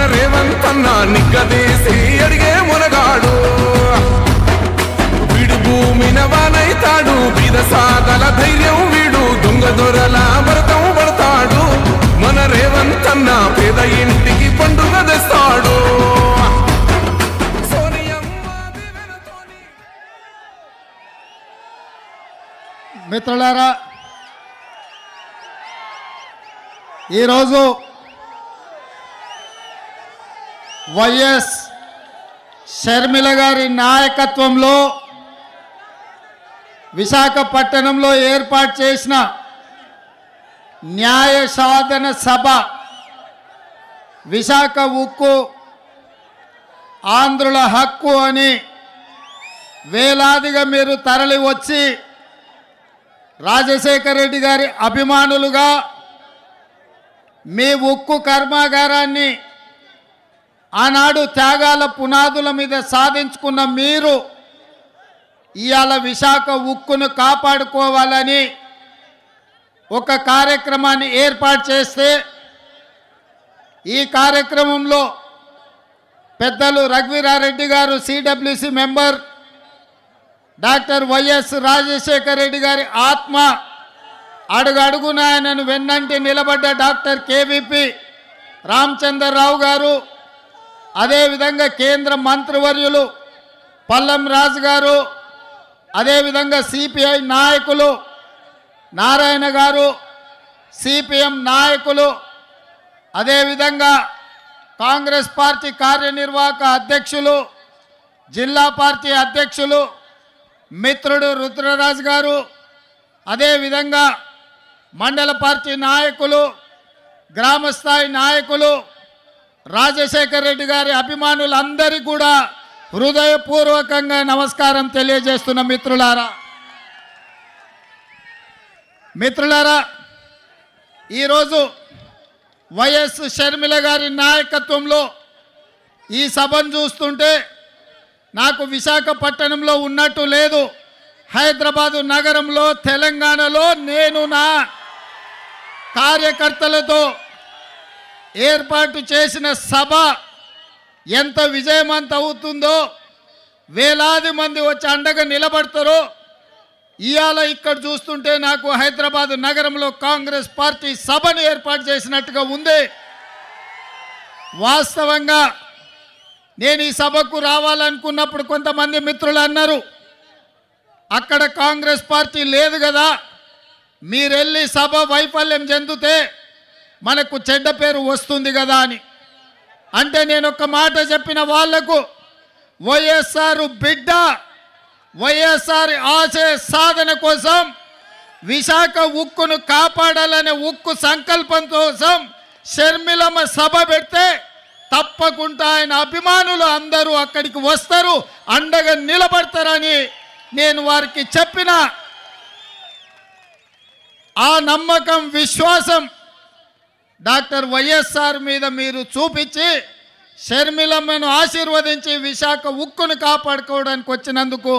రేవంత్ అన్న నిగ్గదీసి అడిగే మునగాడు వీడు భూమిన వానైతాడు బీద సాదల ధైర్యం వీడు దొంగ దొరల భరతం పడతాడు మన రేవంత్ అన్న పేద ఇంటికి పండుగ తెస్తాడు మిత్రులారా ఈరోజు వైఎస్ షర్మిల గారి నాయకత్వంలో విశాఖపట్నంలో ఏర్పాటు చేసిన న్యాయ సాధన సభ విశాఖ ఉక్కు ఆంధ్రుల హక్కు అని వేలాదిగా మీరు తరలి వచ్చి రాజశేఖర రెడ్డి గారి అభిమానులుగా మీ ఉక్కు కర్మాగారాన్ని ఆనాడు త్యాగాల పునాదుల మీద సాధించుకున్న మీరు ఇవాళ విశాఖ ఉక్కును కాపాడుకోవాలని ఒక కార్యక్రమాన్ని ఏర్పాటు చేస్తే ఈ కార్యక్రమంలో పెద్దలు రఘువీరారెడ్డి గారు CWC member doctor YS Rajasekhara Reddy గారి ఆత్మ అడుగడుగున ఆయనను వెన్నంటి నిలబడ్డ డాక్టర్ కేవీపీ రామచంద్రరావు గారు అదేవిధంగా కేంద్ర మంత్రివర్యులు పల్లం రాజు గారు అదేవిధంగా సిపిఐ నాయకులు నారాయణ గారు సిపిఎం నాయకులు అదేవిధంగా కాంగ్రెస్ పార్టీ కార్యనిర్వాహక అధ్యక్షులు జిల్లా పార్టీ అధ్యక్షులు మిత్రుడు రుద్రరాజు గారు అదేవిధంగా మండల పార్టీ నాయకులు గ్రామస్థాయి నాయకులు రాజశేఖర రెడ్డి గారి అభిమానులందరికీ కూడా హృదయపూర్వకంగా నమస్కారం తెలియజేస్తున్న మిత్రులారా ఈరోజు వైఎస్ షర్మిల గారి నాయకత్వంలో ఈ సభను చూస్తుంటే నాకు విశాఖపట్నంలో ఉన్నట్టు లేదు హైదరాబాదు నగరంలో తెలంగాణలో నేను నా కార్యకర్తలతో ఏర్పాటు చేసిన సభ ఎంత విజయవంతం అవుతుందో వేలాది మంది వచ్చి అండగా నిలబడతారో ఇవాళ ఇక్కడ చూస్తుంటే నాకు హైదరాబాదు నగరంలో కాంగ్రెస్ పార్టీ సభను ఏర్పాటు చేసినట్టుగా ఉంది వాస్తవంగా నేను ఈ సభకు రావాలనుకున్నప్పుడు కొంతమంది మిత్రులు అన్నారు అక్కడ కాంగ్రెస్ పార్టీ లేదు కదా మీరెళ్ళి సభ వైఫల్యం చెందితే మనకు చెడ్డ పేరు వస్తుంది కదా అని అంటే నేను ఒక మాట చెప్పిన వాళ్లకు వైఎస్ఆర్ బిడ్డ వైఎస్ఆర్ ఆశయ సాధన కోసం విశాఖ ఉక్కును కాపాడాలనే ఉక్కు సంకల్పం కోసం షర్మిలమ్మ సభ పెడితే తప్పకుండా ఆయన అభిమానులు అందరూ అక్కడికి వస్తారు అండగా నిలబడతారని నేను వారికి చెప్పిన ఆ నమ్మకం విశ్వాసం డాక్టర్ వైఎస్ఆర్ మీద మీరు చూపించి షర్మిలమ్మను ఆశీర్వదించి విశాఖ ఉక్కును కాపాడుకోవడానికి వచ్చినందుకు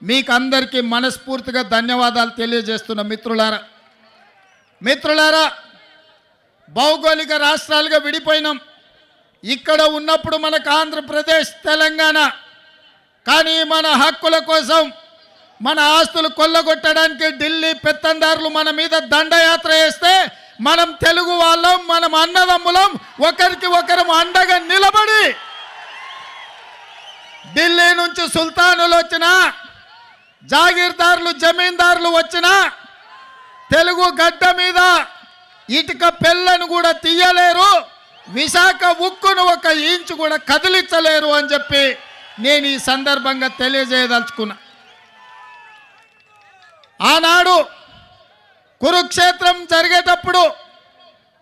మీకు అందరికీ మనస్ఫూర్తిగా ధన్యవాదాలు తెలియజేస్తున్న మిత్రులారా భౌగోళిక రాష్ట్రాలుగా విడిపోయినాం ఇక్కడ ఉన్నప్పుడు మనకు ఆంధ్రప్రదేశ్ తెలంగాణ కానీ మన హక్కుల కోసం మన ఆస్తులు కొల్లగొట్టడానికి ఢిల్లీ పెత్తందారులు మన మీద దండయాత్ర చేస్తే మనం తెలుగు వాళ్ళం మనం అన్నదమ్ములం ఒకరికి ఒకరం అండగా నిలబడి ఢిల్లీ నుంచి సుల్తానులు వచ్చినా జాగీర్దారులు జమీందారులు వచ్చినా తెలుగు గడ్డ మీద ఇటుక పెళ్ళను కూడా తీయలేరు విశాఖ ఉక్కును ఒక ఇంచు కూడా కదిలించలేరు అని చెప్పి నేను ఈ సందర్భంగా తెలియజేయదలుచుకున్నా ఆనాడు కురుక్షేత్రం జరిగేటప్పుడు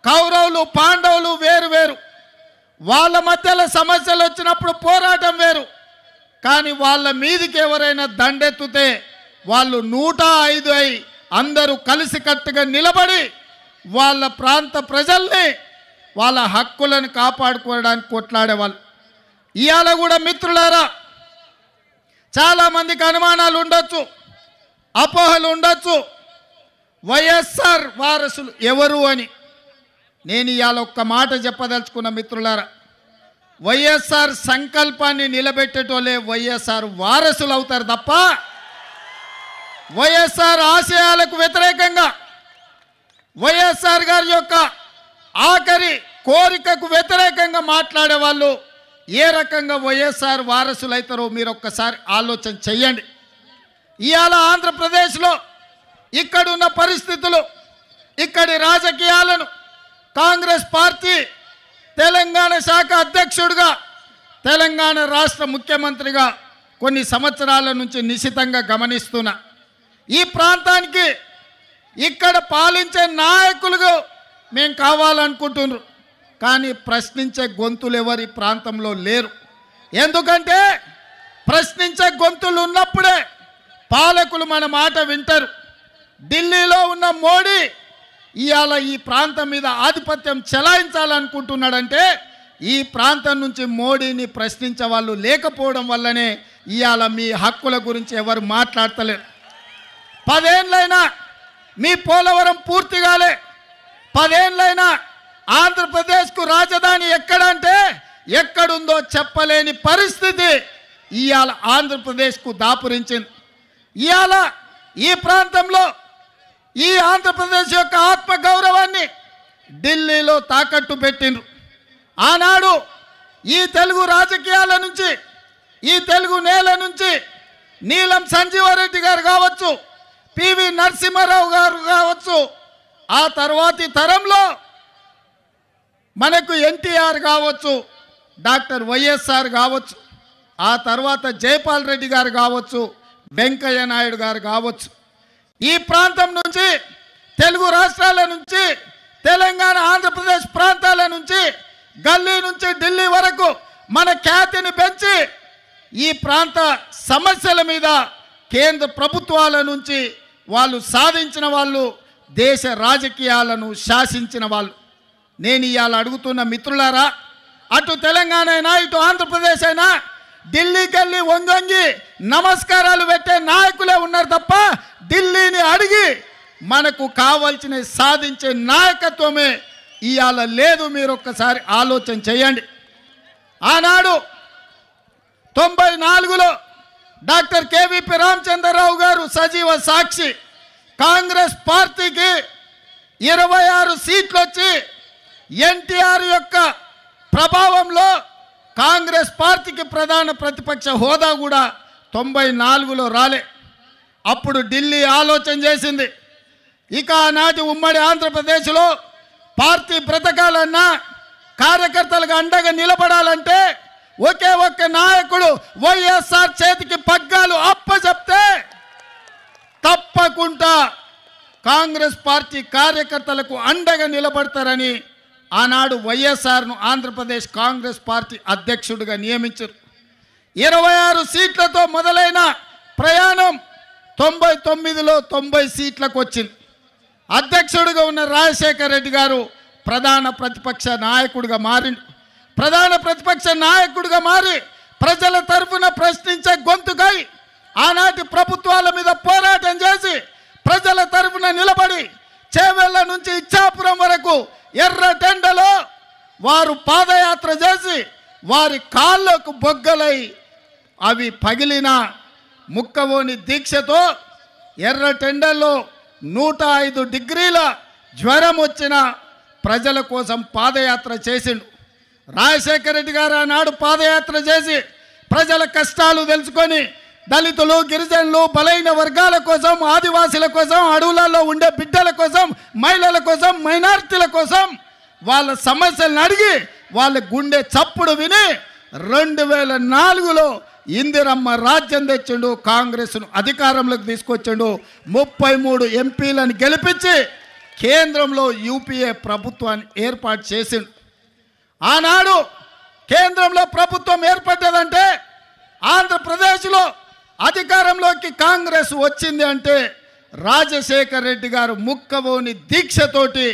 కౌరవులు పాండవులు వేరు వేరు వాళ్ళ మధ్యలో సమస్యలు వచ్చినప్పుడు పోరాటం వేరు కానీ వాళ్ళ మీదికి ఎవరైనా దండెత్తుతే వాళ్ళు 105 అయి అందరూ కలిసికట్టుగా నిలబడి వాళ్ళ ప్రాంత ప్రజల్ని వాళ్ళ హక్కులను కాపాడుకోవడానికి కొట్లాడేవాళ్ళు ఇవాళ కూడా మిత్రులారా చాలామందికి అనుమానాలు ఉండొచ్చు అపోహలు ఉండొచ్చు వైఎస్ఆర్ వారసులు ఎవరు అని నేను ఇవాళ ఒక్క మాట చెప్పదలుచుకున్న మిత్రులారా వైఎస్ఆర్ సంకల్పాన్ని నిలబెట్టేటోళ్ళే వైఎస్ఆర్ వారసులు అవుతారు తప్ప వైఎస్ఆర్ ఆశయాలకు వ్యతిరేకంగా వైఎస్ఆర్ గారి యొక్క ఆఖరి కోరికకు వ్యతిరేకంగా మాట్లాడే వాళ్ళు ఏ రకంగా వైఎస్ఆర్ వారసులు అవుతారో మీరు ఒక్కసారి ఆలోచన చెయ్యండి. ఇవాళ ఆంధ్రప్రదేశ్లో ఇక్కడున్న పరిస్థితులు, ఇక్కడి రాజకీయాలను కాంగ్రెస్ పార్టీ తెలంగాణ శాఖ అధ్యక్షుడిగా, తెలంగాణ రాష్ట్ర ముఖ్యమంత్రిగా కొన్ని సంవత్సరాల నుంచి నిశితంగా గమనిస్తున్నా. ఈ ప్రాంతానికి ఇక్కడ పాలించే నాయకులుగా మేము కావాలనుకుంటున్నారు. కానీ ప్రశ్నించే గొంతులు ఎవరి ప్రాంతంలో లేరు. ఎందుకంటే ప్రశ్నించే గొంతులు ఉన్నప్పుడే పాలకులు మన మాట వింటారు. ఢిల్లీలో ఉన్న మోడీ ఇవాళ ఈ ప్రాంతం మీద ఆధిపత్యం చెలాయించాలనుకుంటున్నాడంటే ఈ ప్రాంతం నుంచి మోడీని ప్రశ్నించే వాళ్ళు లేకపోవడం వల్లనే ఇవాళ మీ హక్కుల గురించి ఎవరు మాట్లాడతలేరు. 10 ఏళ్ళైనా మీ పోలవరం పూర్తి కాలే. 10 ఏళ్ళైనా ఆంధ్రప్రదేశ్కు రాజధాని ఎక్కడంటే ఎక్కడుందో చెప్పలేని పరిస్థితి ఇవాళ ఆంధ్రప్రదేశ్కు దాపురించింది. ఇవాళ ఈ ప్రాంతంలో ఈ ఆంధ్రప్రదేశ్ యొక్క ఆత్మగౌరవాన్ని ఢిల్లీలో తాకట్టు పెట్టిండ్రు. ఆనాడు ఈ తెలుగు రాజకీయాల నుంచి, ఈ తెలుగు నేల నుంచి నీలం సంజీవారెడ్డి గారు కావచ్చు, పివి నరసింహారావు గారు కావచ్చు, ఆ తర్వాతి తరంలో మనకు ఎన్టీఆర్ కావచ్చు, డాక్టర్ వైఎస్ఆర్ కావచ్చు, ఆ తర్వాత జైపాల్ రెడ్డి గారు కావచ్చు, వెంకయ్య నాయుడు గారు కావచ్చు, ఈ ప్రాంతం నుంచి తెలుగు రాష్ట్రాల నుంచి తెలంగాణ ఆంధ్రప్రదేశ్ ప్రాంతాల నుంచి గల్లీ నుంచి ఢిల్లీ వరకు మన ఖ్యాతిని పెంచి ఈ ప్రాంత సమస్యల మీద కేంద్ర ప్రభుత్వాల నుంచి వాళ్ళు సాధించిన వాళ్ళు, దేశ రాజకీయాలను శాసించిన వాళ్ళు. నేను ఇవాళ అడుగుతున్న మిత్రులారా, అటు తెలంగాణ అయినా ఇటు ఆంధ్రప్రదేశ్ అయినా ఢిల్లీకి వెళ్ళి వంగి నమస్కారాలు పెట్టే నాయకులే ఉన్నారు తప్ప ఢిల్లీని అడిగి మనకు కావాల్సిన సాధించే నాయకత్వమే ఇవాళ లేదు. మీరు ఒక్కసారి ఆలోచన చేయండి. ఆనాడు 94లో డాక్టర్ కేవీపీ రామచంద్రరావు గారు సజీవ సాక్షి. కాంగ్రెస్ పార్టీకి 26 సీట్లు వచ్చి ఎన్టీఆర్ యొక్క ప్రభావంలో కాంగ్రెస్ పార్టీకి ప్రధాన ప్రతిపక్ష హోదా కూడా 94లో రాలే. అప్పుడు ఢిల్లీ ఆలోచన చేసింది, ఇక ఆనాటి ఉమ్మడి ఆంధ్రప్రదేశ్లో పార్టీ బ్రతకాలన్నా, కార్యకర్తలకు అండగా నిలబడాలంటే ఒకే ఒక్క నాయకుడు వైఎస్ఆర్ చేతికి పగ్గాలు అప్పచెప్తే తప్పకుండా కాంగ్రెస్ పార్టీ కార్యకర్తలకు అండగా నిలబడతారని ఆనాడు వైఎస్ఆర్ను ఆంధ్రప్రదేశ్ కాంగ్రెస్ పార్టీ అధ్యక్షుడిగా నియమించారు. 26 సీట్లతో మొదలైన ప్రయాణం 99లో 90 సీట్లకు వచ్చింది. అధ్యక్షుడిగా ఉన్న రాజశేఖర రెడ్డి గారు ప్రధాన ప్రతిపక్ష నాయకుడిగా మారిండు. ప్రధాన ప్రతిపక్ష నాయకుడిగా మారి ప్రజల తరఫున ప్రశ్నించే గొంతుకై ఆనాటి ప్రభుత్వాల మీద పోరాటం చేసి ప్రజల తరఫున నిలబడి చేవెళ్ళ నుంచి ఇచ్చాపురం వరకు ఎర్రటెండలో వారు పాదయాత్ర చేసి వారి కాళ్ళకు బొగ్గలై అవి పగిలిన ముక్కవోని దీక్షతో ఎర్రటెండల్లో 105 డిగ్రీల జ్వరం వచ్చిన ప్రజల కోసం పాదయాత్ర చేసిండు. రాజశేఖర రెడ్డి గారు ఆనాడు పాదయాత్ర చేసి ప్రజల కష్టాలు తెలుసుకొని దళితులు, గిరిజనులు, బలైన వర్గాల కోసం, ఆదివాసుల కోసం, అడవులలో ఉండే బిడ్డల కోసం, మహిళల కోసం, మైనారిటీల కోసం వాళ్ళ సమస్యలను అడిగి వాళ్ళ గుండె చప్పుడు విని 2004లో ఇందిరమ్మ రాజ్యం తెచ్చిండు. కాంగ్రెస్ను అధికారంలోకి తీసుకొచ్చిండు. 33 ఎంపీలను గెలిపించి కేంద్రంలో యూపీఏ ప్రభుత్వాన్ని ఏర్పాటు చేసిండు. ఆనాడు కేంద్రంలో ప్రభుత్వం ఏర్పడ్డదంటే ఆంధ్రప్రదేశ్లో అధికారంలోకి కాంగ్రెస్ వచ్చింది అంటే రాజశేఖర రెడ్డి గారు ముక్కవోని దీక్షతోటి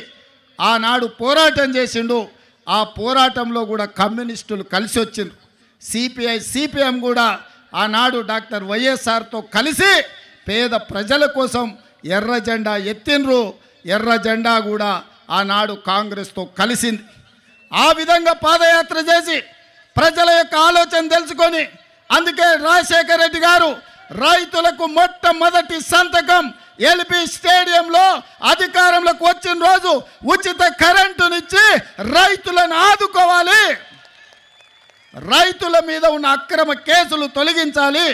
ఆనాడు పోరాటం చేసిండు. ఆ పోరాటంలో కూడా కమ్యూనిస్టులు కలిసి వచ్చిండ్రు. సిపిఐ, సిపిఎం కూడా ఆనాడు డాక్టర్ వైఎస్ఆర్తో కలిసి పేద ప్రజల కోసం ఎర్ర జెండా ఎత్తిండ్రు. ఎర్ర జెండా కూడా ఆనాడు కాంగ్రెస్తో కలిసింది. ఆ విధంగా పాదయాత్ర చేసి ప్రజల యొక్క ఆలోచన తెలుసుకొని అందుకే రాజశేఖర రెడ్డి గారు రైతులకు మొట్టమొదటి సంతకం ఎల్బీ స్టేడియంలో అధికారంలోకి వచ్చిన రోజు ఉచిత కరెంటునిచ్చి రైతులను ఆదుకోవాలి, రైతుల మీద ఉన్న అక్రమ కేసులు తొలగించాలి,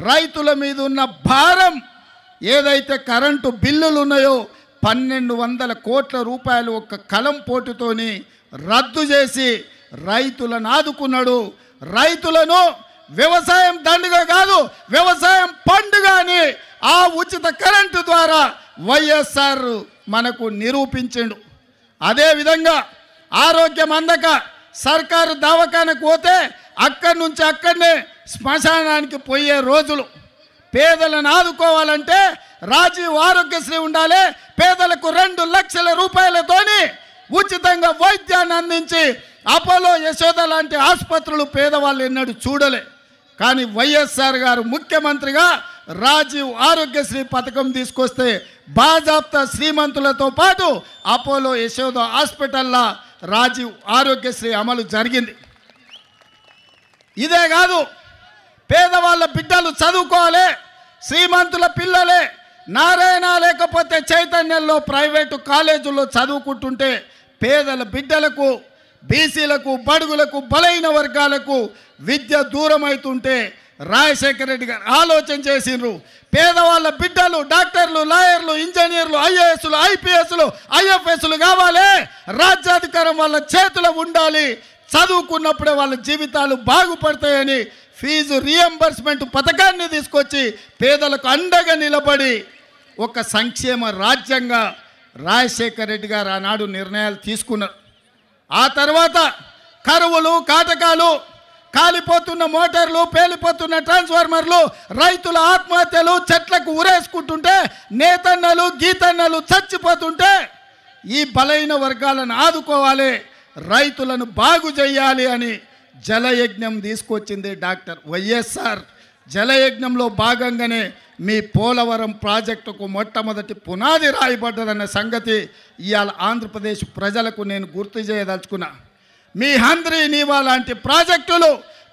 రైతుల మీద ఉన్న భారం ఏదైతే కరెంటు బిల్లులు ఉన్నాయో 1200 కోట్ల రూపాయలు ఒక్క కలం పోటుతోని రద్దు చేసి రైతులను ఆదుకున్నాడు. రైతులను వ్యవసాయం దండుగా కాదు వ్యవసాయం పండుగ అని ఆ ఉచిత కరెంటు ద్వారా వైఎస్ఆర్ మనకు నిరూపించిండు. అదేవిధంగా ఆరోగ్యం అందక సర్కారు దవాఖానకు పోతే అక్కడి నుంచి అక్కడనే శ్మశానానికి పోయే రోజులు. పేదలను ఆదుకోవాలంటే రాజీవ్ ఆరోగ్యశ్రీ ఉండాలి. పేదలకు 2 లక్షల రూపాయలతోని ఉచితంగా వైద్యాన్ని అందించి అపోలో యశోద లాంటి ఆసుపత్రులు పేదవాళ్ళు ఎన్నడూ చూడలే. కానీ వైఎస్ఆర్ గారు ముఖ్యమంత్రిగా రాజీవ్ ఆరోగ్యశ్రీ పథకం తీసుకొస్తే బాజాప్తా శ్రీమంతులతో పాటు అపోలో యశోద హాస్పిటల్లో రాజీవ్ ఆరోగ్యశ్రీ అమలు జరిగింది. ఇదే కాదు, పేదవాళ్ళ బిడ్డలు చదువుకోవాలి, శ్రీమంతుల పిల్లలే నారాయణ లేకపోతే చైతన్యంలో ప్రైవేటు కాలేజీల్లో చదువుకుంటుంటే పేదల బిడ్డలకు, బీసీలకు, బడుగులకు, బలైన వర్గాలకు విద్య దూరం అవుతుంటే రాజశేఖర రెడ్డి గారు ఆలోచన చేసిండ్రు. పేదవాళ్ళ బిడ్డలు డాక్టర్లు, లాయర్లు, ఇంజనీర్లు, ఐఏఎస్లు, ఐపీఎస్లు, ఐఎఫ్ఎస్లు కావాలి, రాజ్యాధికారం వాళ్ళ చేతిలో ఉండాలి, చదువుకున్నప్పుడే వాళ్ళ జీవితాలు బాగుపడతాయని ఫీజు రియంబర్స్మెంట్ పథకాన్ని తీసుకొచ్చి పేదలకు అండగా నిలబడి ఒక సంక్షేమ రాజ్యంగా రాజశేఖర రెడ్డి గారు ఆనాడు నిర్ణయాలు తీసుకున్నారు. ఆ తర్వాత కరువులు, కాటకాలు, కాలిపోతున్న మోటార్లు, పేలిపోతున్న ట్రాన్స్ఫార్మర్లు, రైతుల ఆత్మహత్యలు, చెట్లకు ఉరేసుకుంటుంటే నేతన్నలు, గీతన్నలు చచ్చిపోతుంటే ఈ బలైన వర్గాలను ఆదుకోవాలి, రైతులను బాగు చేయాలి అని జలయజ్ఞం తీసుకొచ్చింది డాక్టర్ వైఎస్ఆర్. జలయజ్ఞంలో భాగంగానే మీ పోలవరం ప్రాజెక్టుకు మొట్టమొదటి పునాది రాయబడ్డదన్న సంగతి ఇవాళ ఆంధ్రప్రదేశ్ ప్రజలకు నేను గుర్తు చేయదలుచుకున్నా. మీ హంద్రీ నీవా లాంటి ప్రాజెక్టులు,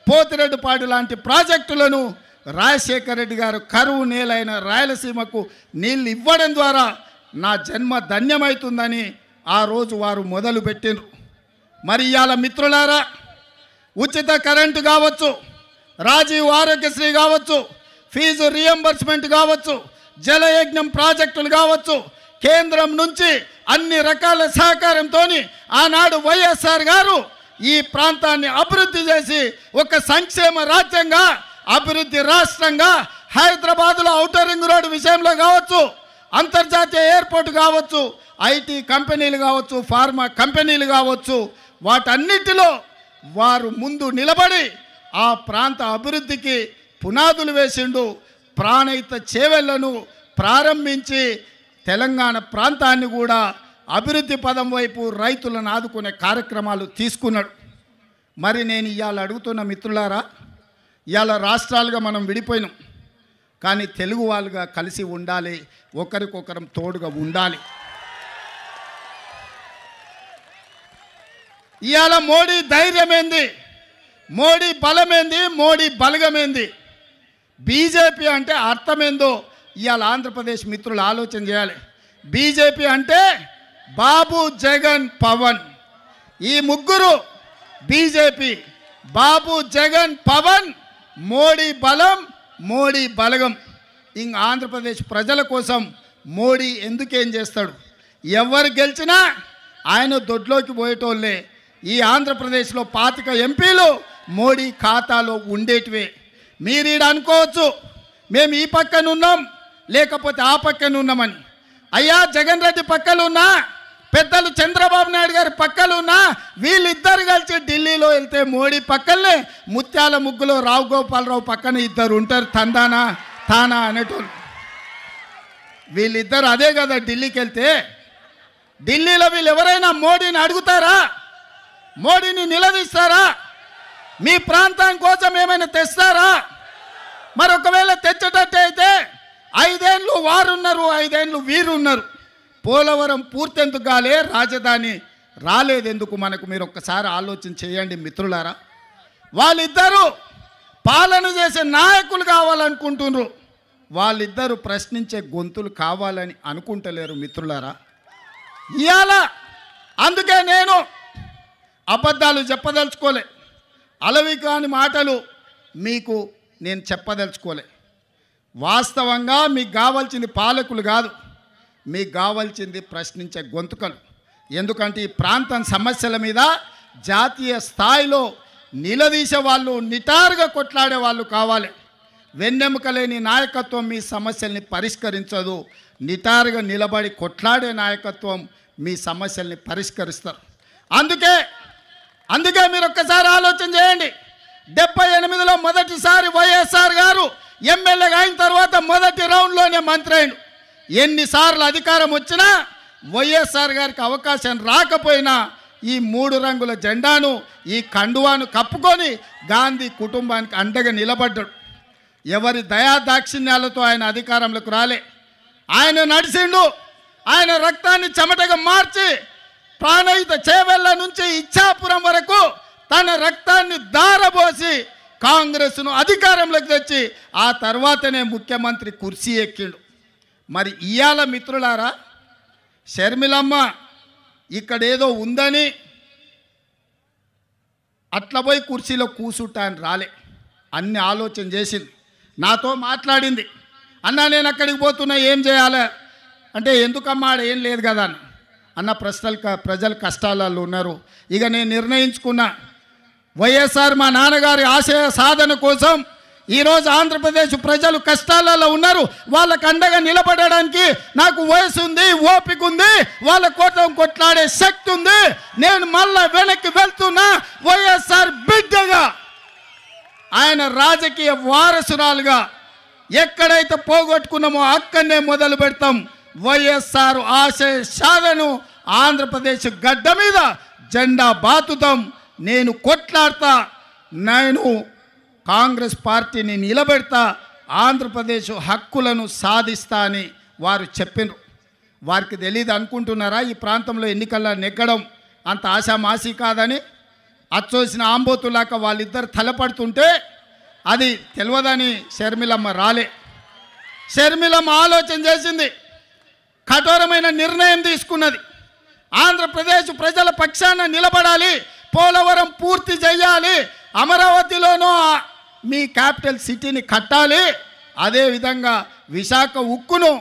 పోతిరెడ్డిపాడు లాంటి ప్రాజెక్టులను రాజశేఖర రెడ్డి గారు కరువు నేలైన రాయలసీమకు నీళ్ళు ఇవ్వడం ద్వారా నా జన్మ ధన్యమవుతుందని ఆ రోజు వారు మొదలుపెట్టిండ్రు. మరి ఇవాళ మిత్రులారా, ఉచిత కరెంటు కావచ్చు, రాజీవ్ ఆరోగ్యశ్రీ కావచ్చు, ఫీజు రియంబర్స్మెంట్ కావచ్చు, జలయజ్ఞం ప్రాజెక్టులు కావచ్చు, కేంద్రం నుంచి అన్ని రకాల సహకారంతో ఆనాడు వైఎస్ఆర్ గారు ఈ ప్రాంతాన్ని అభివృద్ధి చేసి ఒక సంక్షేమ రాజ్యంగా, అభివృద్ధి రాష్ట్రంగా హైదరాబాదులో ఔటర్ రింగ్ రోడ్డు విషయంలో కావచ్చు, అంతర్జాతీయ ఎయిర్పోర్ట్ కావచ్చు, ఐటీ కంపెనీలు కావచ్చు, ఫార్మా కంపెనీలు కావచ్చు, వాటన్నిటిలో వారు ముందు నిలబడి ఆ ప్రాంత అభివృద్ధికి పునాదులు వేసిండు. ప్రాణహిత చేవెళ్లను ప్రారంభించి తెలంగాణ ప్రాంతాన్ని కూడా అభివృద్ధి పదం వైపు రైతులను ఆదుకునే కార్యక్రమాలు తీసుకున్నాడు. మరి నేను ఇవాళ అడుగుతున్న మిత్రులారా, ఇవాళ రాష్ట్రాలుగా మనం విడిపోయినాం, కానీ తెలుగు వాళ్ళుగా కలిసి ఉండాలి, ఒకరికొకరం తోడుగా ఉండాలి. ఇవాళ మోడీ ధైర్యమేంది, మోడీ బలమేంది, మోడీ బలగమేంది, బీజేపీ అంటే అర్థమేందో ఇవాళ ఆంధ్రప్రదేశ్ మిత్రులు ఆలోచన చేయాలి. బీజేపీ అంటే బాబు, జగన్, పవన్, ఈ ముగ్గురు బీజేపీ. బాబు, జగన్, పవన్, మోడీ బలం, మోడీ బలగం. ఇంక ఆంధ్రప్రదేశ్ ప్రజల కోసం మోడీ ఎందుకేం చేస్తాడు? ఎవరు గెలిచినా ఆయన దొడ్లోకి పోయేటోళ్ళే. ఈ ఆంధ్రప్రదేశ్లో 25 ఎంపీలు మోడీ ఖాతాలో ఉండేటివే. మీరు ఈడ అనుకోవచ్చు మేము ఈ పక్కన ఉన్నాం లేకపోతే ఆ పక్కన ఉన్నామని. అయ్యా, జగన్ రెడ్డి పక్కలు ఉన్నా, పెద్దలు చంద్రబాబు నాయుడు గారి పక్కలు ఉన్నా, వీళ్ళిద్దరు కలిసి ఢిల్లీలో వెళ్తే మోడీ పక్కనే ముత్యాల ముగ్గులో రావు గోపాలరావు పక్కన ఇద్దరు ఉంటారు, తందానా తానా అనేటోళ్ళు. వీళ్ళిద్దరు అదే కదా ఢిల్లీకి వెళ్తే. ఢిల్లీలో వీళ్ళు ఎవరైనా మోడీని అడుగుతారా? మోడీని నిలదీస్తారా? మీ ప్రాంతం కోసం ఏమైనా తెస్తారా? మరి ఒకవేళ తెచ్చేటట్టు అయితే 5 ఏళ్ళు వారున్నారు, 5 ఏళ్ళు వీరున్నారు. పోలవరం పూర్తెందుకు కాలే, రాజధాని రాలేదెందుకు మనకు? మీరు ఒక్కసారి ఆలోచన చేయండి మిత్రులారా. వాళ్ళిద్దరూ పాలన చేసే నాయకులు కావాలనుకుంటున్నారు. వాళ్ళిద్దరూ ప్రశ్నించే గొంతులు కావాలని అనుకుంటలేరు మిత్రులారా. ఇవాళ అందుకే నేను అబద్ధాలు చెప్పదలుచుకోలే, అలవి కాని మాటలు మీకు నేను చెప్పదలుచుకోలే. వాస్తవంగా మీకు కావాల్సింది పాలకులు కాదు, మీకు కావాల్సింది ప్రశ్నించే గొంతుకలు. ఎందుకంటే ఈ ప్రాంతం సమస్యల మీద జాతీయ స్థాయిలో నిలదీసే వాళ్ళు, నిటారుగా కొట్లాడే వాళ్ళు కావాలి. వెన్నెముక లేని నాయకత్వం మీ సమస్యల్ని పరిష్కరించదు. నిటారుగా నిలబడి కొట్లాడే నాయకత్వం మీ సమస్యల్ని పరిష్కరిస్తారు. అందుకే మీరు ఒక్కసారి ఆలోచన చేయండి. 78లో మొదటిసారి వైఎస్ఆర్ గారు ఎమ్మెల్యేగా అయిన తర్వాత మొదటి రౌండ్లోనే మంత్రి అయిండు. ఎన్నిసార్లు అధికారం వచ్చినా వైఎస్ఆర్ గారికి అవకాశం రాకపోయినా ఈ 3 రంగుల జెండాను, ఈ కండువాను కప్పుకొని గాంధీ కుటుంబానికి అండగా నిలబడ్డాడు. ఎవరి దయా దాక్షిణ్యాలతో ఆయన అధికారంలోకి రాలే. ఆయన నడిచిండు. ఆయన రక్తాన్ని చెమటగా మార్చి ప్రాణహిత చేవెళ్ళ నుంచి ఇచ్చాపురం వరకు తన రక్తాన్ని దారబోసి కాంగ్రెస్ను అధికారంలోకి తెచ్చి ఆ తర్వాతనే ముఖ్యమంత్రి కుర్చీ ఎక్కిండు. మరి ఇయాల మిత్రులారా, షర్మిలమ్మ ఇక్కడేదో ఉందని అట్లా పోయి కుర్చీలో కూసుంటాను రాలే. అన్ని ఆలోచన చేసింది, నాతో మాట్లాడింది. అన్నా నేను అక్కడికి పోతున్నా, ఏం చేయాలి అంటే, ఎందుకమ్మా ఆడ ఏం లేదు కదా అన్న ప్రజలు కష్టాలలో ఉన్నారు. ఇక నేను నిర్ణయించుకున్నా, వైఎస్ఆర్ మా నాన్నగారి ఆశయ సాధన కోసం ఈరోజు ఆంధ్రప్రదేశ్ ప్రజలు కష్టాలలో ఉన్నారు. వాళ్ళకు అండగా నిలబడడానికి నాకు వయసు ఉంది, ఓపిక ఉంది, వాళ్ళ కోసం కొట్లాడే శక్తి ఉంది. నేను మళ్ళా వెనక్కి వెళ్తున్నా. వైఎస్ఆర్ బిడ్డగా, ఆయన రాజకీయ వారసురాలుగా ఎక్కడైతే పోగొట్టుకున్నామో అక్కడనే మొదలు పెడతాం. వైఎస్ఆర్ ఆశయ సాధను ఆంధ్రప్రదేశ్ గడ్డ మీద జెండా బాతుతాం. నేను కొట్లాడతా, నేను కాంగ్రెస్ పార్టీని నిలబెడతా, ఆంధ్రప్రదేశ్ హక్కులను సాధిస్తా అని వారు చెప్పినారు. వారికి తెలియదు అనుకుంటున్నారా ఈ ప్రాంతంలో ఎన్నికల్లో నెగ్గడం అంత ఆశామాసి కాదని? అచ్చోసిన ఆంబోతులాక వాళ్ళిద్దరు తలపడుతుంటే అది తెలియదని షర్మిలమ్మ రాలే. షర్మిలమ్మ ఆలోచన చేసింది, కఠోరమైన నిర్ణయం తీసుకున్నది. ఆంధ్రప్రదేశ్ ప్రజల పక్షాన నిలబడాలి, పోలవరం పూర్తి చేయాలి, అమరావతిలోనూ మీ క్యాపిటల్ సిటీని కట్టాలి, అదేవిధంగా విశాఖ ఉక్కును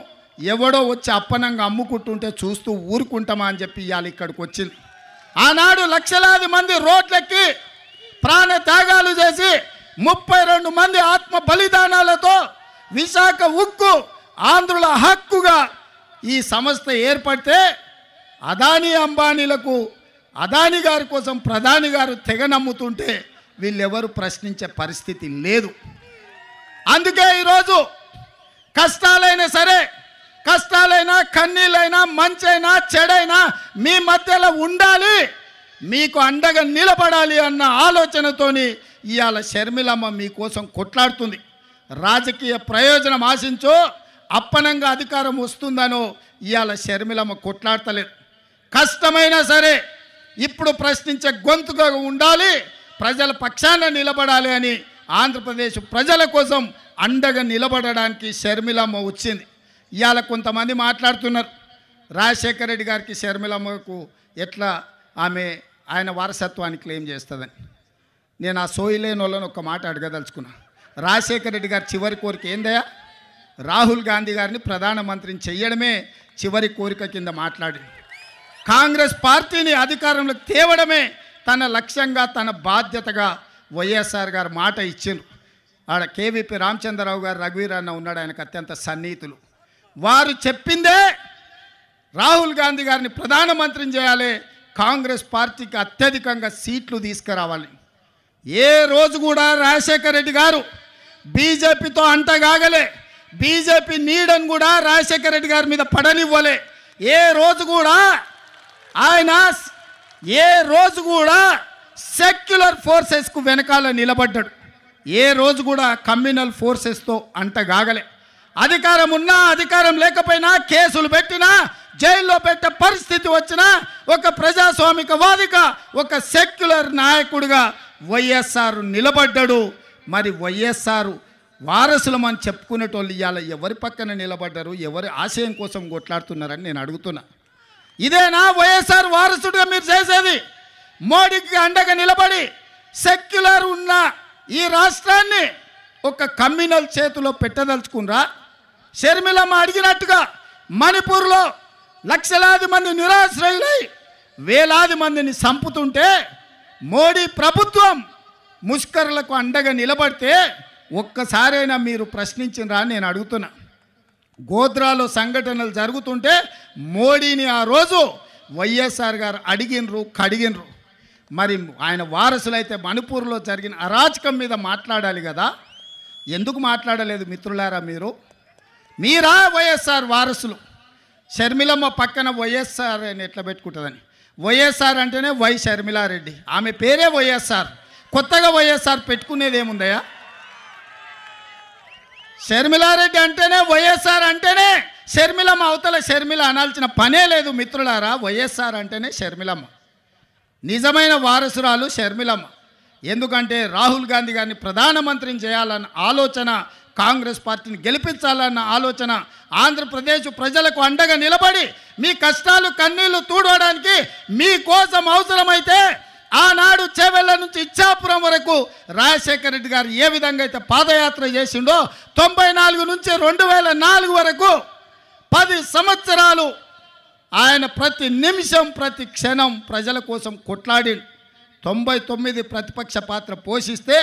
ఎవడో వచ్చి అప్పనంగా అమ్ముకుంటుంటే చూస్తూ ఊరుకుంటామా అని చెప్పి ఇవాళ ఇక్కడికి వచ్చింది. ఆనాడు లక్షలాది మంది రోడ్లెక్కి ప్రాణ త్యాగాలు చేసి 32 మంది ఆత్మ బలిదానాలతో విశాఖ ఉక్కు ఆంధ్రుల హక్కుగా ఈ సంస్థ ఏర్పడితే అదానీ అంబానీలకు, అదానీ గారి కోసం ప్రధాని గారు తెగ నమ్ముతుంటే వీళ్ళెవరు ప్రశ్నించే పరిస్థితి లేదు. అందుకే ఈరోజు కష్టాలైనా సరే, కష్టాలైనా కన్నీళ్ళైనా మంచైనా చెడైనా మీ మధ్యలో ఉండాలి, మీకు అండగా నిలబడాలి అన్న ఆలోచనతోని ఇవాళ షర్మిలమ్మ మీకోసం కొట్లాడుతుంది. రాజకీయ ప్రయోజనం ఆశించో అప్పనంగా అధికారం వస్తుందనో ఇవాళ షర్మిలమ్మ కొట్లాడతలేదు. కష్టమైనా సరే ఇప్పుడు ప్రశ్నించే గొంతుగా ఉండాలి, ప్రజల పక్షాన నిలబడాలి అని ఆంధ్రప్రదేశ్ ప్రజల కోసం అండగా నిలబడడానికి షర్మిలమ్మ వచ్చింది. ఇవాళ కొంతమంది మాట్లాడుతున్నారు, రాజశేఖర రెడ్డి గారికి షర్మిలమ్మకు ఎట్లా ఆయన వారసత్వాన్ని క్లెయిమ్ చేస్తుందని. నేను ఆ సోయిలేని వాళ్ళని ఒక మాట అడగదలుచుకున్నా. రాజశేఖర రెడ్డి గారి చివరి కోరిక ఏందయ్యా? రాహుల్ గాంధీ గారిని ప్రధానమంత్రిని చెయ్యడమే చివరి కోరిక కింద మాట్లాడి, కాంగ్రెస్ పార్టీని అధికారంలోకి తేవడమే తన లక్ష్యంగా, తన బాధ్యతగా వైఎస్ఆర్ గారు మాట ఇచ్చిండ్రు. ఆడ కేవీపీ రామచంద్రరావు గారు, రఘువీర్ అన్న ఉన్నాడు, ఆయనకు అత్యంత సన్నిహితులు. వారు చెప్పిందే రాహుల్ గాంధీ గారిని ప్రధానమంత్రిని చేయాలి, కాంగ్రెస్ పార్టీకి అత్యధికంగా సీట్లు తీసుకురావాలి. ఏ రోజు కూడా రాజశేఖర రెడ్డి గారు బీజేపీతో అంటగాగలే, బీజేపీ నీడని కూడా రాజశేఖర రెడ్డి గారి మీద పడనివ్వలే. ఏ రోజు కూడా సెక్యులర్ ఫోర్సెస్కు వెనకాల నిలబడ్డాడు. ఏ రోజు కూడా కమ్యూనల్ ఫోర్సెస్తో అంటగాగలే. అధికారం ఉన్నా అధికారం లేకపోయినా, కేసులు పెట్టినా, జైల్లో పెట్టే పరిస్థితి వచ్చినా, ఒక ప్రజాస్వామికవాదిగా, ఒక సెక్యులర్ నాయకుడిగా వైఎస్ఆర్ నిలబడ్డాడు. మరి వైఎస్ఆర్ వారసులం అని చెప్పుకునేటోళ్ళు ఇవాళ ఎవరి పక్కన నిలబడ్డారు, ఎవరి ఆశయం కోసం కొట్లాడుతున్నారని నేను అడుగుతున్నా. ఇదేనా వైఎస్ఆర్ వారసుడిగా మీరు చేసేది? మోడీకి అండగా నిలబడి సెక్యులర్ ఉన్న ఈ రాష్ట్రాన్ని ఒక కమ్యూనల్ చేతిలో పెట్టదలుచుకున్నారా? షర్మిలమ్మ అడిగినట్టుగా మణిపూర్లో లక్షలాది మంది నిరాశ్రయులై వేలాది మందిని చంపుతుంటే మోడీ ప్రభుత్వం ముష్కరులకు అండగా నిలబడితే ఒక్కసారైనా మీరు ప్రశ్నించినరా నేను అడుగుతున్నా. గోద్రాలో సంఘటనలు జరుగుతుంటే మోడీని ఆ రోజు వైఎస్ఆర్ గారు అడిగినరు, కడిగినరు. మరి ఆయన వారసులైతే మణిపూర్లో జరిగిన అరాచకం మీద మాట్లాడాలి కదా, ఎందుకు మాట్లాడలేదు మిత్రులారా? మీరా వైఎస్ఆర్ వారసులు? షర్మిలమ్మ పక్కన వైఎస్ఆర్ అని ఎట్లా పెట్టుకుంటుందని, వైఎస్ఆర్ అంటేనే వై షర్మిలారెడ్డి, ఆమె పేరే వైఎస్ఆర్. కొత్తగా వైఎస్ఆర్ పెట్టుకునేది ఏముందయ్యా? షర్మిలారెడ్డి అంటేనే వైఎస్ఆర్ అంటేనే షర్మిలమ్మ, అవతల షర్మిల అనాల్సిన పనే లేదు మిత్రులారా. వైఎస్ఆర్ అంటేనే షర్మిలమ్మ, నిజమైన వారసురాలు షర్మిలమ్మ. ఎందుకంటే రాహుల్ గాంధీ గారిని ప్రధానమంత్రిని చేయాలన్న ఆలోచన, కాంగ్రెస్ పార్టీని గెలిపించాలన్న ఆలోచన, ఆంధ్రప్రదేశ్ ప్రజలకు అండగా నిలబడి మీ కష్టాలు కన్నీళ్లు తూడవడానికి మీకోసం అవసరమైతే ఆనాడు చేవెళ్ళ నుంచి ఇచ్చాపురం వరకు రాజశేఖర రెడ్డి గారు ఏ విధంగా అయితే పాదయాత్ర చేసిండో 94 నుంచి 2004 వరకు 10 సంవత్సరాలు ఆయన ప్రతి నిమిషం ప్రతి క్షణం ప్రజల కోసం కొట్లాడి 99 ప్రతిపక్ష పాత్ర పోషిస్తే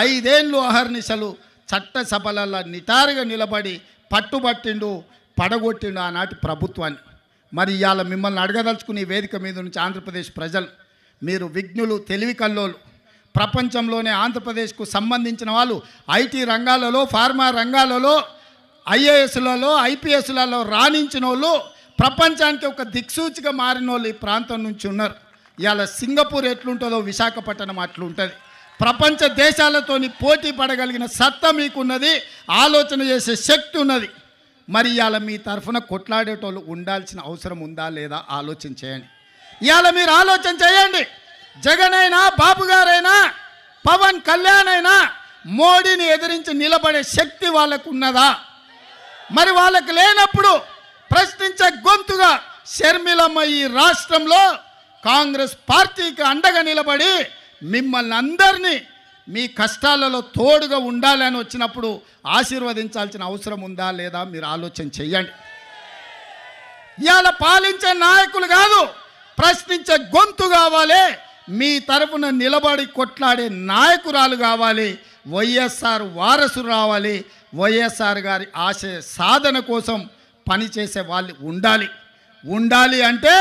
5 ఏళ్ళు అహర్నిశలు చట్టసభలలో నిటారుగా నిలబడి పట్టుబట్టిండు, పడగొట్టిండు ఆనాటి ప్రభుత్వాన్ని. మరి ఇవాళ మిమ్మల్ని అడగదలుచుకుని వేదిక మీద నుంచి ఆంధ్రప్రదేశ్ ప్రజలు, మీరు విజ్ఞులు, తెలివి కల్లోలు, ప్రపంచంలోనే ఆంధ్రప్రదేశ్కు సంబంధించిన వాళ్ళు ఐటీ రంగాలలో, ఫార్మా రంగాలలో, ఐఏఎస్లలో, ఐపీఎస్లలో రాణించిన వాళ్ళు, ప్రపంచానికి ఒక దిక్సూచిగా మారిన వాళ్ళు ఈ ప్రాంతం నుంచి ఉన్నారు. ఇవాళ సింగపూర్ ఎట్లుంటుందో విశాఖపట్నం అట్లుంటుంది. ప్రపంచ దేశాలతోని పోటీ పడగలిగిన సత్తా మీకున్నది, ఆలోచన చేసే శక్తి ఉన్నది. మరి ఇవాళ మీ తరఫున కొట్లాడేటోళ్ళు ఉండాల్సిన అవసరం ఉందా లేదా ఆలోచన చేయండి. ఇవాళ మీరు ఆలోచన చేయండి. జగన్ అయినా, బాబు గారైనా, పవన్ కళ్యాణ్ అయినా మోడీని ఎదిరించి నిలబడే శక్తి వాళ్ళకు ఉన్నదా? మరి వాళ్ళకు లేనప్పుడు ప్రశ్నించే గొంతుగా షర్మిలమ్మ ఈ రాష్ట్రంలో కాంగ్రెస్ పార్టీకి అండగా నిలబడి మిమ్మల్ని అందరినీ మీ కష్టాలలో తోడుగా ఉండాలని వచ్చినప్పుడు ఆశీర్వదించాల్సిన అవసరం ఉందా లేదా మీరు ఆలోచన చెయ్యండి. ఇవాళ పాలించే నాయకులు కాదు, ప్రశ్నించే గొంతు కావాలి. మీ తరపున నిలబడి కొట్లాడే నాయకురాలు కావాలి. వైఎస్ఆర్ వారసు రావాలి. వైఎస్ఆర్ గారి ఆశయ సాధన కోసం పనిచేసే వాళ్ళు ఉండాలి అంటే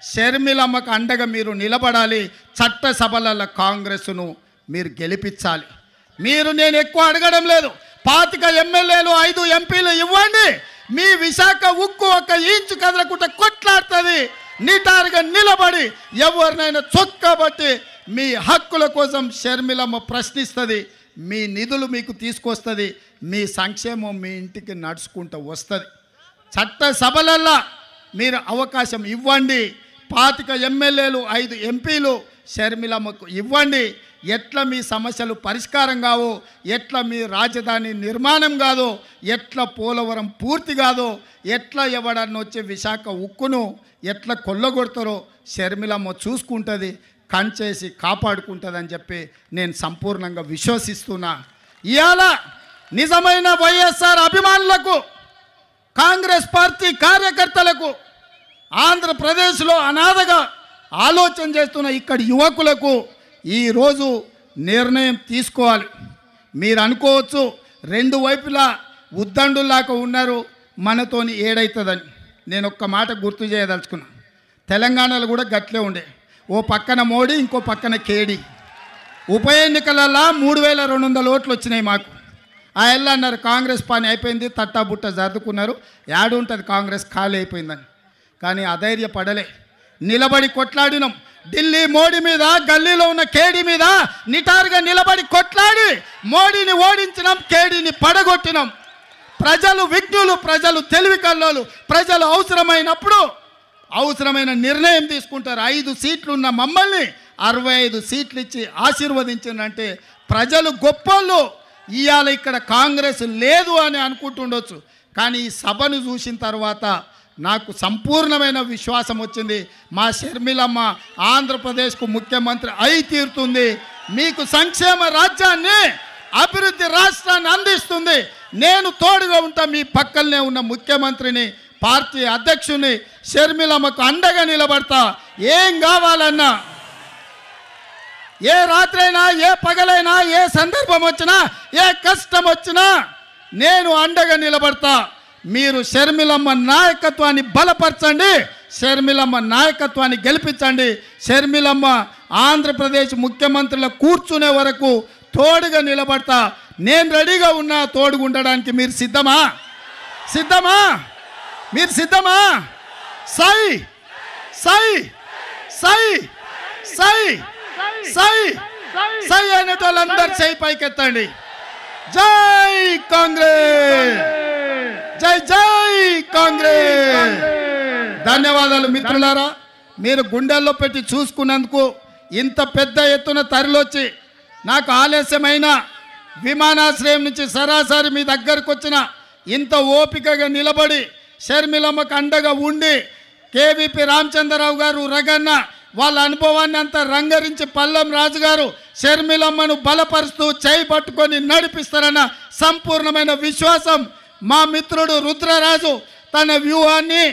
షర్మిలమ్మకు అండగా మీరు నిలబడాలి. చట్టసభలలో కాంగ్రెస్ను మీరు గెలిపించాలి. నేను ఎక్కువ అడగడం లేదు. 25 ఎమ్మెల్యేలు, 5 ఎంపీలు ఇవ్వండి. మీ విశాఖ ఉక్కు 1 ఇంచు కదలకుండా కొట్లాడుతుంది. నిటారుగా నిలబడి ఎవరినైనా చొక్కబట్టి మీ హక్కుల కోసం షర్మిలమ్మ ప్రశ్నిస్తుంది. మీ నిధులు మీకు తీసుకొస్తుంది. మీ సంక్షేమం మీ ఇంటికి నడుచుకుంటూ వస్తుంది. చట్టసభలల్లో మీరు అవకాశం ఇవ్వండి. 25 ఎమ్మెల్యేలు, 5 ఎంపీలు షర్మిలమ్మకు ఇవ్వండి. ఎట్లా మీ సమస్యలు పరిష్కారం కావో, ఎట్లా మీ రాజధాని నిర్మాణం కాదో, ఎట్లా పోలవరం పూర్తి కాదో, ఎట్లా ఎవడన్నా వచ్చే విశాఖ ఉక్కును ఎట్లా కొల్లగొడతారో షర్మిలమ్మ చూసుకుంటుంది, కంచేసి కాపాడుకుంటుందని చెప్పి నేను సంపూర్ణంగా విశ్వసిస్తున్నా. ఇవాళ నిజమైన వైఎస్ఆర్ అభిమానులకు, కాంగ్రెస్ పార్టీ కార్యకర్తలకు, ఆంధ్రప్రదేశ్లో అనాథగా ఆలోచన చేస్తున్న ఇక్కడి యువకులకు ఈరోజు నిర్ణయం తీసుకోవాలి. మీరు అనుకోవచ్చు 2 వైపులా ఉద్దండులాగా ఉన్నారు, మనతోని ఏడవుతుందని. నేను ఒక్క మాట గుర్తు చేయదలుచుకున్నా. తెలంగాణలో కూడా గట్లే ఉండే. ఓ పక్కన మోడీ, ఇంకో పక్కన కేడీ. ఉప ఎన్నికలలో 3200 ఓట్లు వచ్చినాయి మాకు. ఆ ఎల్లు అన్నారు కాంగ్రెస్ పని అయిపోయింది, తట్టాబుట్ట జరుపుకున్నారు, యాడుంటుంది కాంగ్రెస్ ఖాళీ అయిపోయిందని. కానీ అధైర్యపడలే, నిలబడి కొట్లాడినాం. ఢిల్లీ మోడీ మీద, గల్లీలో ఉన్న కేడీ మీద నిటారుగా నిలబడి కొట్లాడి మోడీని ఓడించినాం, కేడీని పడగొట్టినాం. ప్రజలు విజ్ఞులు, ప్రజలు తెలివి కల్లోలు, ప్రజలు అవసరమైనప్పుడు అవసరమైన నిర్ణయం తీసుకుంటారు. 5 సీట్లు ఉన్న మమ్మల్ని 65 సీట్లు ఇచ్చి ఆశీర్వదించిందంటే ప్రజలు గొప్పోళ్ళు. ఇవాళ ఇక్కడ కాంగ్రెస్ లేదు అని అనుకుంటుండొచ్చు, కానీ ఈ సభను చూసిన తర్వాత నాకు సంపూర్ణమైన విశ్వాసం వచ్చింది. మా షర్మిలమ్మ ఆంధ్రప్రదేశ్కు ముఖ్యమంత్రి అయి తీరుతుంది. మీకు సంక్షేమ రాజ్యాన్ని, అభివృద్ధి రాష్ట్రాన్ని అందిస్తుంది. నేను తోడుగా ఉంటా. మీ పక్కనే ఉన్న ముఖ్యమంత్రిని, పార్టీ అధ్యక్షుని షర్మిలమ్మకు అండగా నిలబడతా. ఏం కావాలన్నా, ఏ రాత్రైనా, ఏ పగలైనా, ఏ సందర్భం వచ్చినా, ఏ కష్టం వచ్చినా నేను అండగా నిలబడతా. మీరు షర్మిలమ్మ నాయకత్వాన్ని బలపరచండి, షర్మిలమ్మ నాయకత్వాన్ని గెలిపించండి. షర్మిలమ్మ ఆంధ్రప్రదేశ్ ముఖ్యమంత్రిలో కూర్చునే వరకు తోడుగా నిలబడతా. నేను రెడీగా ఉన్నా తోడుగా ఉండడానికి. మీరు సిద్ధమా? సిద్ధమా? మీరు సిద్ధమా? సై సై సై సై సై సై అనేటోళ్ళందరూ సై పైకెత్తండి. జై కాంగ్రెస్, జై జై కాంగ్రెస్. ధన్యవాదాలు మిత్రులారా. మీరు గుండెల్లో పెట్టి చూసుకున్నందుకు, ఇంత పెద్ద ఎత్తున తరలొచ్చి, నాకు ఆలస్యమైన విమానాశ్రయం నుంచి సరాసరి మీ దగ్గరకు వచ్చిన, ఇంత ఓపికగా నిలబడి షర్మిలమ్మకు అండగా ఉండి, కేవీపీ రామచంద్రరావు గారు, రగన్న వాళ్ళ అనుభవాన్ని అంతా రంగరించి పల్లం రాజు గారు షర్మిలమ్మను బలపరుస్తూ చేయి పట్టుకొని నడిపిస్తారన్న సంపూర్ణమైన విశ్వాసం. మా మిత్రుడు రుద్రరాజు తన వ్యూహాన్ని,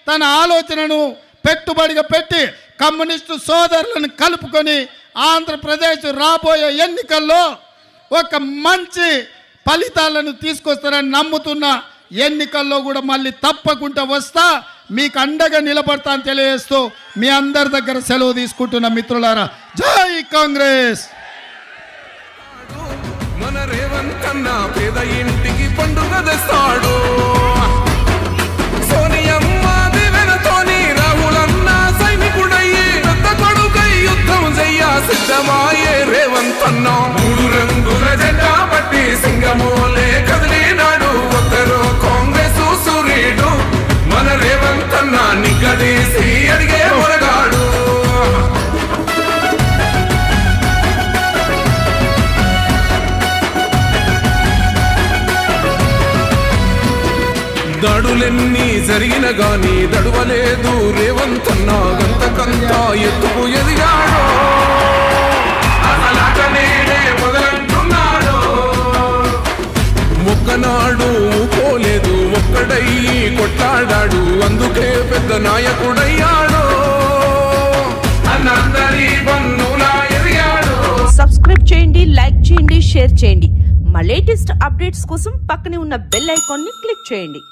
తన ఆలోచనను పెట్టుబడిగా పెట్టి కమ్యూనిస్టు సోదరులను కలుపుకొని ఆంధ్రప్రదేశ్ రాబోయే ఎన్నికల్లో ఒక మంచి ఫలితాలను తీసుకొస్తారని నమ్ముతున్నా. ఎన్నికల్లో కూడా మళ్ళీ తప్పకుండా వస్తా, మీకు అండగా నిలబడతా అని తెలియజేస్తూ మీ అందరి దగ్గర సెలవు తీసుకుంటున్న మిత్రులారా. జై కాంగ్రెస్. మన రేవంత్ అన్న పేద ఇంటికి పండుగ తెస్తాడు. సోనియమ్మ దివెనతోని రాహులన్న సైనికుడయ్యి పెద్ద కొడుకై యుద్ధం చెయ్య సిద్ధమాయే రేవంత్ అన్న. 3 రంగుల జెండా పట్టి సింగమోలే కదిలినాడు ఒక్కరు కాంగ్రెస్ సూర్యుడు. మన రేవంత్ అన్న నిగ్గదీసి అడిగే మొరగాడు. దాడులెన్ని జరిగిన గాని దడువలేదు రేవంత్ అన్న. గంతకంతా ఎత్తుకు ఎదిగాడు, అసలాట నేనే మొదలంటున్నాడు. మొక్కనాడు పోలేదు, ఒక్కడయ్యి కొట్లాడాడు, అందుకే పెద్ద నాయకుడయ్యాడు. అన్నందరి బంధువులా ఎదిగాడు. సబ్స్క్రైబ్ చేయండి, లైక్ చేయండి, షేర్ చేయండి. మా లేటెస్ట్ అప్డేట్స్ కోసం పక్కనే ఉన్న బెల్ ఐకాన్ని క్లిక్ చేయండి.